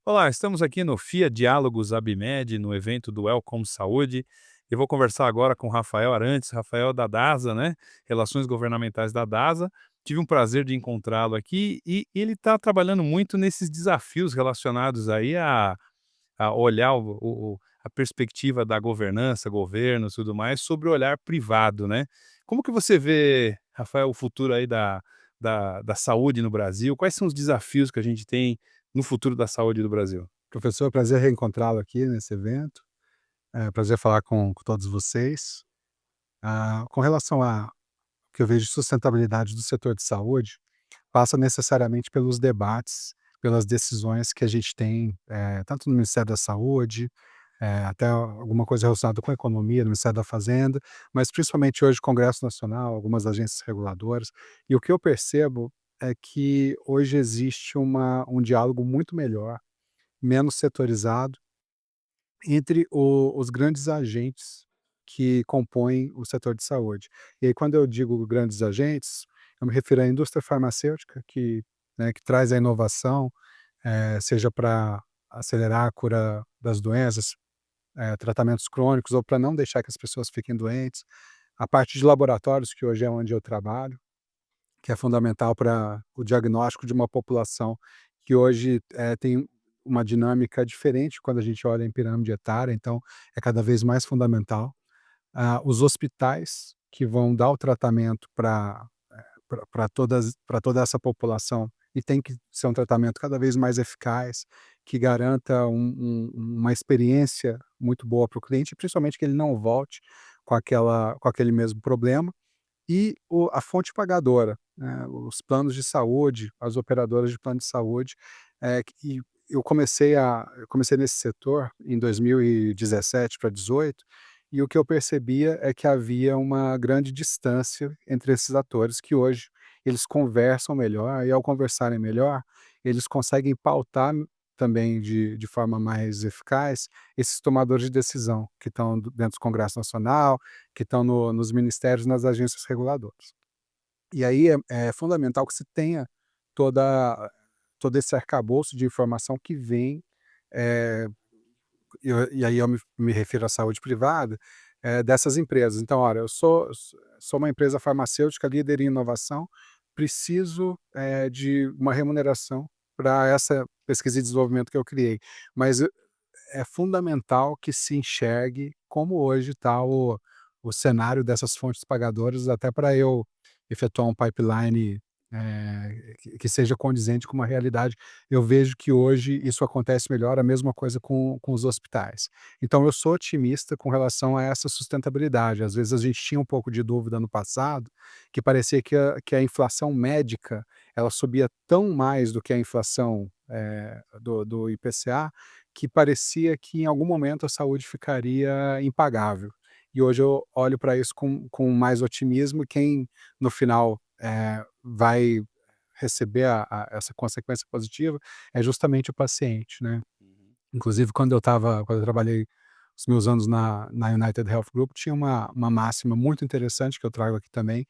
Olá, estamos aqui no FIA Diálogos Abimed, no evento do Welcome Saúde. Eu vou conversar agora com Rafael Arantes, Rafael da DASA, né? Relações Governamentais da DASA. Tive um prazer de encontrá-lo aqui e ele está trabalhando muito nesses desafios relacionados aí a olhar a perspectiva da governança, governo e tudo mais, sobre o olhar privado, né? Como que você vê, Rafael, o futuro aí da saúde no Brasil? Quais são os desafios que a gente tem no futuro da saúde do Brasil? Professor, prazer reencontrá-lo aqui nesse evento. É prazer falar com todos vocês. Com relação a que eu vejo de sustentabilidade do setor de saúde, passa necessariamente pelos debates, pelas decisões que a gente tem, tanto no Ministério da Saúde, até alguma coisa relacionada com a economia, no Ministério da Fazenda, mas principalmente hoje o Congresso Nacional, algumas agências reguladoras. E o que eu percebo é que hoje existe um diálogo muito melhor, menos setorizado, entre os grandes agentes que compõem o setor de saúde. E aí quando eu digo grandes agentes, eu me refiro à indústria farmacêutica que, né, que traz a inovação, seja para acelerar a cura das doenças, tratamentos crônicos ou para não deixar que as pessoas fiquem doentes. A parte de laboratórios, que hoje é onde eu trabalho, que é fundamental para o diagnóstico de uma população que hoje, tem uma dinâmica diferente quando a gente olha em pirâmide etária, então é cada vez mais fundamental. Os hospitais que vão dar o tratamento para toda essa população, e tem que ser um tratamento cada vez mais eficaz, que garanta uma experiência muito boa para o cliente, principalmente que ele não volte com aquele mesmo problema. E a fonte pagadora, né, os planos de saúde, as operadoras de plano de saúde, que eu comecei nesse setor em 2017 para 18, e o que eu percebia é que havia uma grande distância entre esses atores, que hoje eles conversam melhor, e ao conversarem melhor, eles conseguem pautar também de forma mais eficaz esses tomadores de decisão que estão dentro do Congresso Nacional, que estão nos ministérios, nas agências reguladoras. E aí é fundamental que se tenha toda todo esse arcabouço de informação que vem, eh, e aí eu me refiro à saúde privada, dessas empresas. Então, olha, eu sou uma empresa farmacêutica líder em inovação, preciso, de uma remuneração para essa pesquisa e desenvolvimento que eu criei, mas é fundamental que se enxergue como hoje está o cenário dessas fontes pagadoras, até para eu efetuar um pipeline, que seja condizente com uma realidade. Eu vejo que hoje isso acontece melhor, a mesma coisa com os hospitais. Então eu sou otimista com relação a essa sustentabilidade. Às vezes a gente tinha um pouco de dúvida no passado, que parecia que a inflação médica, ela subia tão mais do que a inflação, do IPCA, que parecia que em algum momento a saúde ficaria impagável. E hoje eu olho para isso com mais otimismo, e quem no final, vai receber essa consequência positiva é justamente o paciente, né. Uhum. Inclusive quando eu trabalhei os meus anos na United Health Group, tinha uma máxima muito interessante que eu trago aqui também,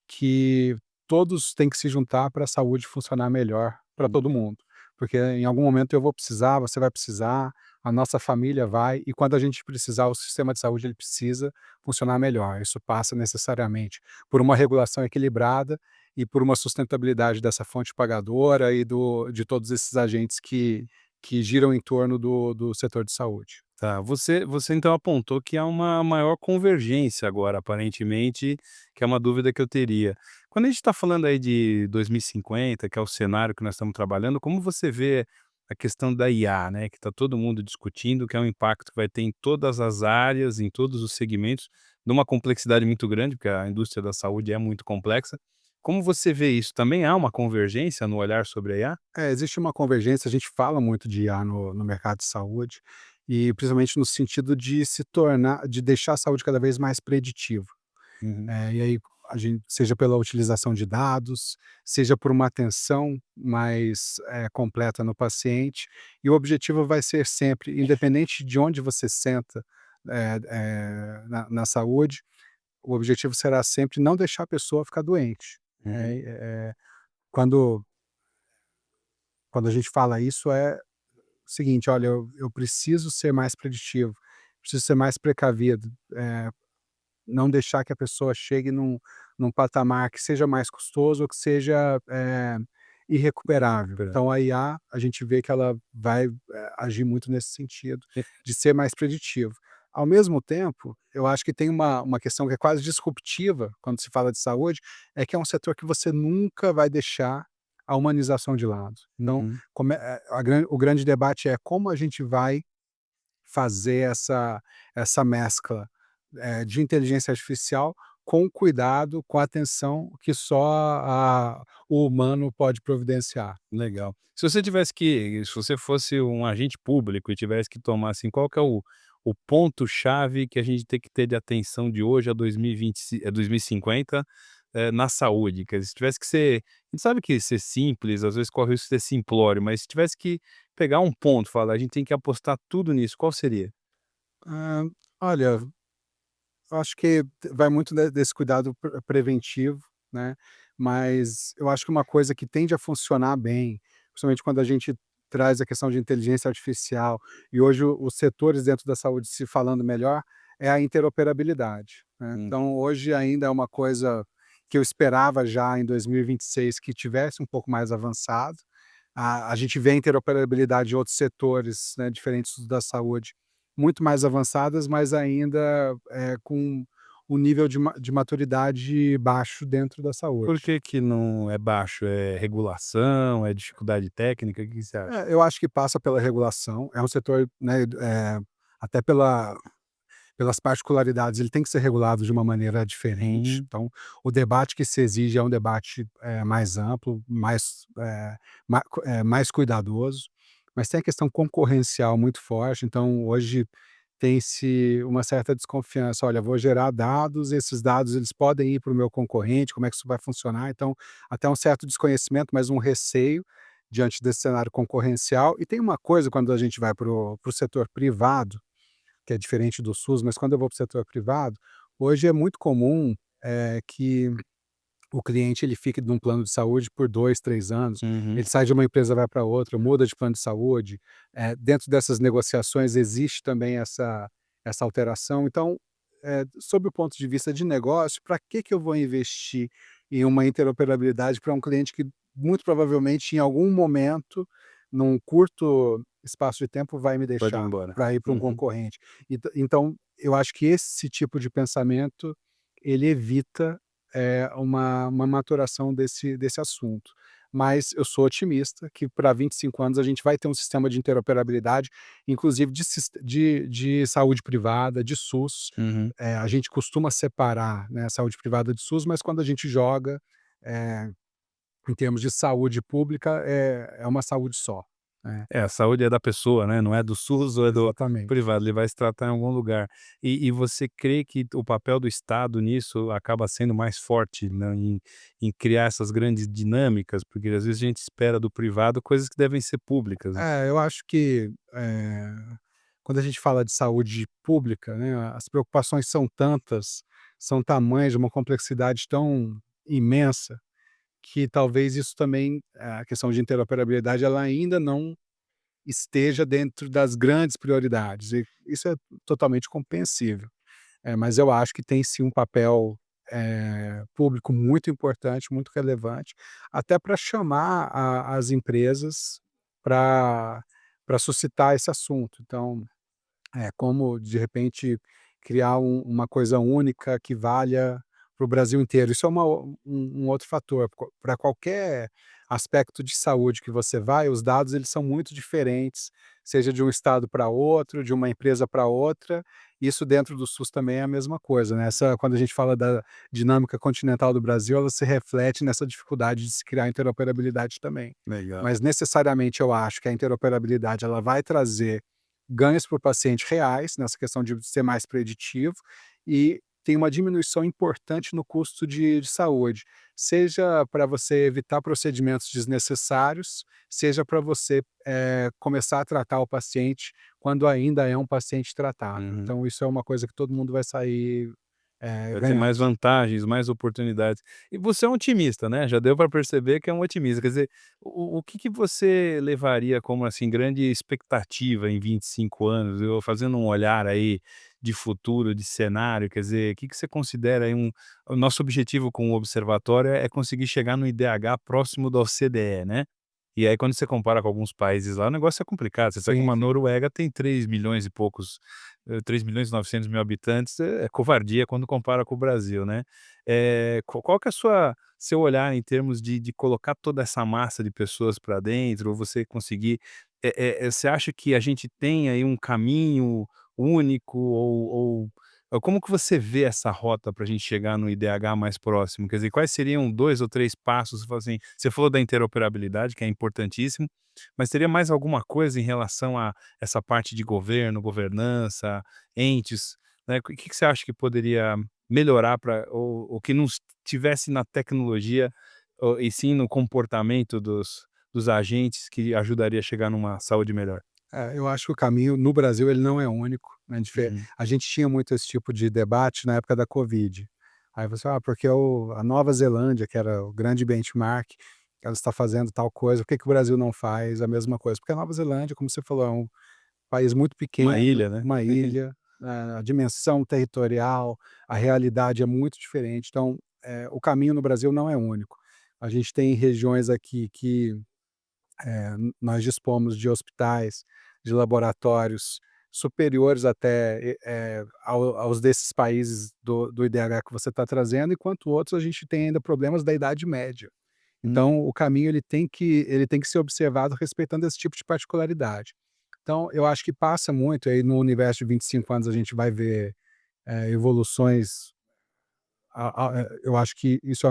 que todos têm que se juntar para a saúde funcionar melhor para Hum. todo mundo, porque em algum momento eu vou precisar, você vai precisar, a nossa família vai, e quando a gente precisar, o sistema de saúde ele precisa funcionar melhor. Isso passa necessariamente por uma regulação equilibrada e por uma sustentabilidade dessa fonte pagadora e de todos esses agentes que giram em torno do setor de saúde. Tá, você então apontou que há uma maior convergência agora, aparentemente, que é uma dúvida que eu teria. Quando a gente está falando aí de 2050, que é o cenário que nós estamos trabalhando, como você vê a questão da IA, né, que está todo mundo discutindo, que é um impacto que vai ter em todas as áreas, em todos os segmentos, numa complexidade muito grande, porque a indústria da saúde é muito complexa. Como você vê isso? Também há uma convergência no olhar sobre a IA? Existe uma convergência, a gente fala muito de IA no mercado de saúde, e principalmente no sentido de deixar a saúde cada vez mais preditiva. Uhum. E aí seja pela utilização de dados, seja por uma atenção mais, completa no paciente, e o objetivo vai ser sempre, independente de onde você senta, na saúde, o objetivo será sempre não deixar a pessoa ficar doente, Uhum. né, quando a gente fala isso é o seguinte: "Olha, eu preciso ser mais preditivo, preciso ser mais precavido", não deixar que a pessoa chegue num patamar que seja mais custoso ou que seja, irrecuperável. Esperando. Então a IA, a gente vê que ela vai, agir muito nesse sentido, E de ser mais preditivo. Ao mesmo tempo, eu acho que tem uma questão que é quase disruptiva quando se fala de saúde, é que é um setor que você nunca vai deixar a humanização de lado. Então, uhum. o grande debate é como a gente vai fazer essa mescla, de inteligência artificial com cuidado, com atenção que só o humano pode providenciar. Legal. Se você fosse um agente público e tivesse que tomar, assim, qual que é o ponto-chave que a gente tem que ter de atenção de hoje a 2050, na saúde? Quer dizer, se tivesse que ser a gente sabe que ser simples, às vezes corre o risco de ser simplório, mas se tivesse que pegar um ponto, falar: "A gente tem que apostar tudo nisso", qual seria? Hã, olha, eu acho que vai muito desse cuidado preventivo, né, mas eu acho que uma coisa que tende a funcionar bem, principalmente quando a gente traz a questão de inteligência artificial e hoje os setores dentro da saúde se falando melhor, é a interoperabilidade, né. Hum, Então hoje ainda é uma coisa que eu esperava já em 2026 que tivesse um pouco mais avançado. A gente vê a interoperabilidade de outros setores, né, diferentes da saúde, muito mais avançadas, mas ainda, com um nível de maturidade baixo dentro da por saúde. que que não é baixo? É regulação, é dificuldade técnica, o que que você acha? Eu acho que passa pela regulação, é um setor, né, até pelas particularidades, ele tem que ser regulado de uma maneira diferente. Hum, Então, o debate que se exige é um debate, mais amplo, mais cuidadoso, mas tem a questão concorrencial muito forte. Então, hoje tem-se uma certa desconfiança: "Olha, vou gerar dados, esses dados eles podem ir para o meu concorrente, como é que isso vai funcionar?". Então, até um certo desconhecimento, mas um receio diante desse cenário concorrencial. E tem uma coisa quando a gente vai para o setor privado, que é diferente do SUS, mas quando eu vou para o setor privado, hoje é muito comum, que o cliente ele fique num plano de saúde por 2, 3 anos, uhum. ele sai de uma empresa, vai para outra, muda de plano de saúde, dentro dessas negociações existe também essa alteração. Então, sob o ponto de vista de negócio, para que eu vou investir em uma interoperabilidade para um cliente que muito provavelmente em algum momento, num curto espaço de tempo, vai me Pode ir deixar embora. para ir para um Uhum. concorrente. Então eu acho que esse tipo de pensamento, ele evita uma maturação desse assunto. Mas eu sou otimista que para 25 anos a gente vai ter um sistema de interoperabilidade, inclusive de saúde privada, de SUS. Uhum. A gente costuma separar, né, saúde privada de SUS, mas quando a gente joga, eh, em termos de saúde pública, é uma saúde só. É, É, a saúde é da pessoa, né, não é do SUS ou é do exatamente. privado, ele vai se tratar em algum lugar. E você crê que o papel do Estado nisso acaba sendo mais forte, né, em criar essas grandes dinâmicas? Porque às vezes a gente espera do privado coisas que devem ser públicas, né. Eu acho que, quando a gente fala de saúde pública, né, as preocupações são tantas, são tamanhas, de uma complexidade tão imensa, que talvez isso também, a questão de interoperabilidade, ela ainda não esteja dentro das grandes prioridades, e isso é totalmente compreensível. Mas eu acho que tem sim um papel, público muito importante, muito relevante, até para chamar as empresas para suscitar esse assunto. Então, como de repente criar uma coisa única que valha para o Brasil inteiro. Isso é um outro fator. Para qualquer aspecto de saúde que você vai, os dados eles são muito diferentes, seja de um estado para outro, de uma empresa para outra. Isso dentro do SUS também é a mesma coisa, né? Quando a gente fala da dinâmica continental do Brasil, ela se reflete nessa dificuldade de se criar interoperabilidade também. Legal. Mas necessariamente eu acho que a interoperabilidade ela vai trazer ganhos para o paciente reais, nessa questão de ser mais preditivo, e tem uma diminuição importante no custo de saúde, seja para você evitar procedimentos desnecessários, seja para você, começar a tratar o paciente quando ainda é um paciente tratável. Uhum. Então isso é uma coisa que todo mundo vai sair, Vai ter ganhando. mais vantagens, mais oportunidades. E você é um otimista, né, já deu para perceber que é um otimista, quer dizer, o que que você levaria como, assim, grande expectativa em 25 anos, eu fazendo um olhar aí de futuro, de cenário, quer dizer, o que que você considera aí o nosso objetivo com o observatório é conseguir chegar no IDH próximo da OCDE, né. E aí quando você compara com alguns países lá, o negócio é complicado, você pega Sim, uma sim. Noruega tem 3 milhões e poucos, 3.900.000 habitantes, é covardia quando compara com o Brasil, né. Qual que é a seu olhar em termos de colocar toda essa massa de pessoas para dentro, ou você conseguir você acha que a gente tem aí um caminho único ou como que você vê essa rota para a gente chegar no IDH mais próximo? Quer dizer, quais seriam 2 ou 3 passos, você fala assim, você falou da interoperabilidade, que é importantíssimo, mas teria mais alguma coisa em relação a essa parte de governo, governança, entes, né, o que que você acha que poderia melhorar para ou que não tivesse na tecnologia, e sim no comportamento dos agentes que ajudaria a chegar numa saúde melhor? Eu acho que o caminho no Brasil ele não é único, né, Uhum. a gente tinha muito esse tipo de debate na época da Covid. Aí você: "Ah, porque a Nova Zelândia, que era o grande benchmark, ela está fazendo tal coisa, por que que o Brasil não faz a mesma coisa?" Porque a Nova Zelândia, como você falou, é um país muito Uma pequeno, ilha, né? uma ilha, a dimensão territorial, a realidade é muito diferente, então, o caminho no Brasil não é único. A gente tem regiões aqui que nós dispomos de hospitais, de laboratórios superiores até, aos desses países do IDH que você está trazendo, enquanto outros a gente tem ainda problemas da Idade Média. Hum, Então o caminho ele tem que ser observado respeitando esse tipo de particularidade. Então eu acho que passa muito, aí no universo de 25 anos a gente vai ver, evoluções, eu acho que isso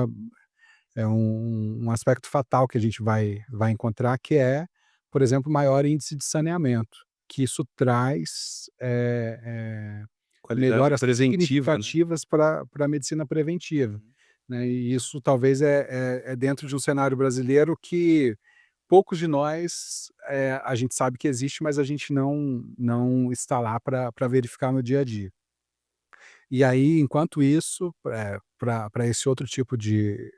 é um aspecto fatal que a gente vai encontrar, que é, por exemplo, maior índice de saneamento, que isso traz, qualidade melhoras preventiva, né? significativas para a medicina preventiva, né, e isso talvez é dentro de um cenário brasileiro que poucos de nós, a gente sabe que existe, mas a gente não está lá para verificar no dia a dia. E aí, enquanto isso, pra esse outro tipo de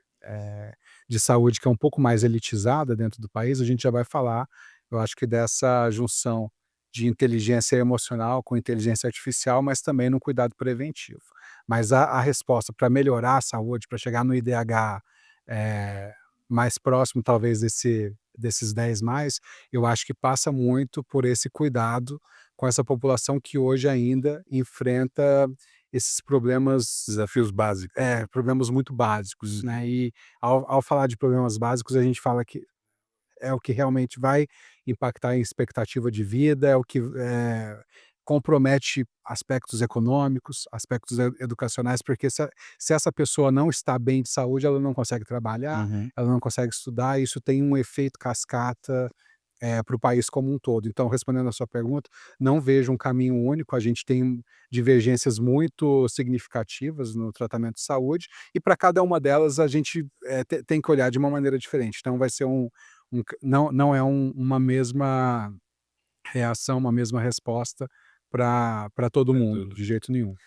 saúde que é um pouco mais elitizada dentro do país, a gente já vai falar, eu acho que dessa junção de inteligência emocional com inteligência artificial, mas também no cuidado preventivo. Mas a resposta para melhorar a saúde, para chegar no IDH, eh, mais próximo talvez desses 10 mais, eu acho que passa muito por esse cuidado com essa população que hoje ainda enfrenta esses problemas, Desafios básicos. problemas muito básicos, Uhum. né, e ao falar de problemas básicos, a gente fala que é o que realmente vai impactar em expectativa de vida, é o que, compromete aspectos econômicos, aspectos educacionais, porque se essa pessoa não está bem de saúde, ela não consegue trabalhar, Uhum. ela não consegue estudar, e isso tem um efeito cascata, para o país como um todo. Então, respondendo a sua pergunta, não vejo um caminho único, a gente tem divergências muito significativas no tratamento de saúde, e para cada uma delas a gente, tem que olhar de uma maneira diferente. Então vai ser não é uma mesma reação, uma mesma resposta para todo É mundo, tudo. de jeito nenhum.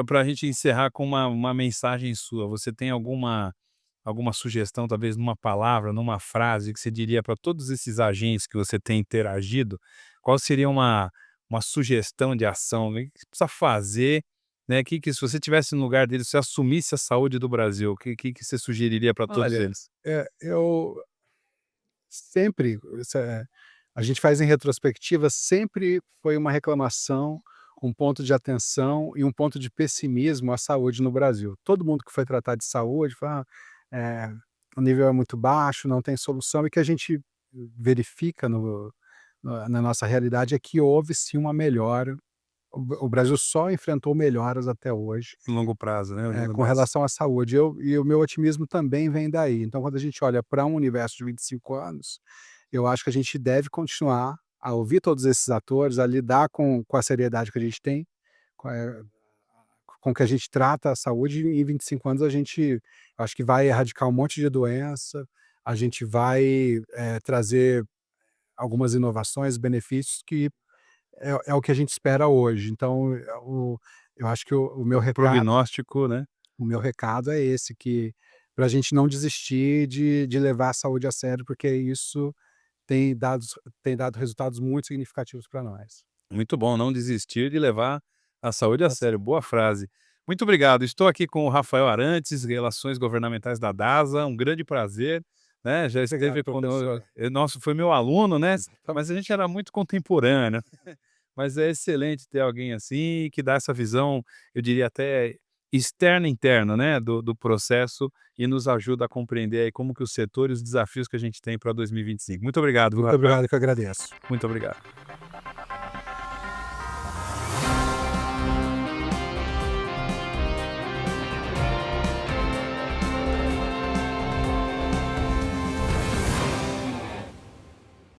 Pra gente encerrar com uma mensagem sua, você tem alguma sugestão, talvez numa palavra, numa frase, que você diria para todos esses agentes que você tem interagido? Qual seria uma sugestão de ação, né, o que você precisa fazer, né, que se você tivesse no lugar deles, se assumisse a saúde do Brasil, o que você sugeriria para todos Olha, eles? eu sempre, a gente faz em retrospectiva, sempre foi uma reclamação, um ponto de atenção e um ponto de pessimismo à saúde no Brasil. Todo mundo que foi tratar de saúde fala: "Ah, o nível é muito baixo, não tem solução", e que a gente verifica na nossa realidade é que houve sim uma melhora. O Brasil só enfrentou melhoras até hoje, Longo prazo, né, olhando com pra relação à saúde. E o meu otimismo também vem daí. Então, quando a gente olha para um universo de 25 anos, eu acho que a gente deve continuar a ouvir todos esses atores, a lidar com a seriedade que a gente tem, com a com que a gente trata a saúde, em 25 anos a gente acho que vai erradicar um monte de doença, a gente vai, trazer algumas inovações, benefícios que é o que a gente espera hoje. Então, eu acho que O prognóstico, né. o meu recado é esse, que para a gente não desistir de levar a saúde a sério, porque isso tem dado resultados muito significativos para nós. Muito bom, não desistir de levar a saúde a Tá sério, certo. boa frase. Muito obrigado, estou aqui com o Rafael Arantes, Relações Governamentais da DASA, um grande prazer, né, já Obrigado, esteve conosco, professor. nossa, foi meu aluno, né, mas a Exatamente. gente era muito contemporâneo. Mas é excelente ter alguém assim, que dá essa visão, eu diria até externa e interna, né, do processo e nos ajuda a compreender aí como que o setor e os desafios que a gente tem para 2025. Muito obrigado, viu, Muito Rafael? obrigado, que eu agradeço. Muito obrigado.